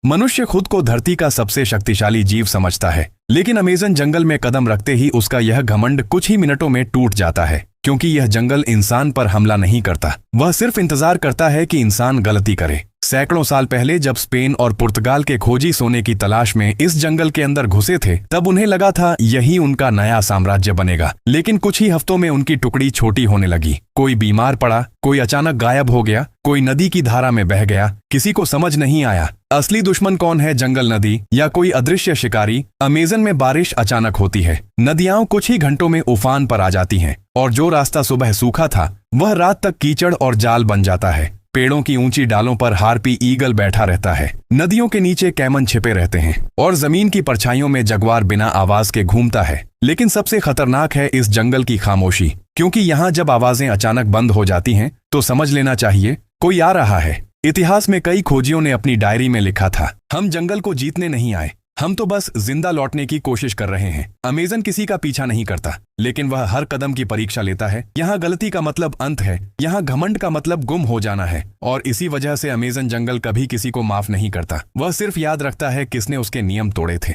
मनुष्य खुद को धरती का सबसे शक्तिशाली जीव समझता है, लेकिन अमेज़न जंगल में कदम रखते ही उसका यह घमंड कुछ ही मिनटों में टूट जाता है, क्योंकि यह जंगल इंसान पर हमला नहीं करता। वह सिर्फ इंतजार करता है कि इंसान गलती करे। सैकड़ों साल पहले जब स्पेन और पुर्तगाल के खोजी सोने की तलाश में इस जंगल के अंदर घुसे थे, तब उन्हें लगा था यही उनका नया साम्राज्य बनेगा। लेकिन कुछ ही हफ्तों में उनकी टुकड़ी छोटी होने लगी। कोई बीमार पड़ा, कोई अचानक गायब हो गया, कोई नदी की धारा में बह गया। किसी को समझ नहीं आया असली दुश्मन कौन है, जंगल नदी या कोई अदृश्य शिकारी। अमेज़न में बारिश अचानक होती है। नदियां कुछ ही घंटों में उफान पर आ जाती हैं और जो रास्ता सुबह सूखा था वह रात तक कीचड़ और जाल बन जाता है। पेड़ों की ऊंची डालों पर हार्पी ईगल बैठा रहता है। नदियों के नीचे कैमन छिपे रहते हैं और जमीन की परछाइयों में जगुआर बिना आवाज के घूमता है। लेकिन सबसे खतरनाक है इस जंगल की खामोशी, क्योंकि यहाँ जब आवाजें अचानक बंद हो जाती हैं तो समझ लेना चाहिए कोई आ रहा है। इतिहास में कई खोजियों ने अपनी डायरी में लिखा था, हम जंगल को जीतने नहीं आए, हम तो बस जिंदा लौटने की कोशिश कर रहे हैं। अमेज़न किसी का पीछा नहीं करता, लेकिन वह हर कदम की परीक्षा लेता है। यहाँ गलती का मतलब अंत है, यहाँ घमंड का मतलब गुम हो जाना है। और इसी वजह से अमेज़न जंगल कभी किसी को माफ नहीं करता। वह सिर्फ याद रखता है किसने उसके नियम तोड़े थे।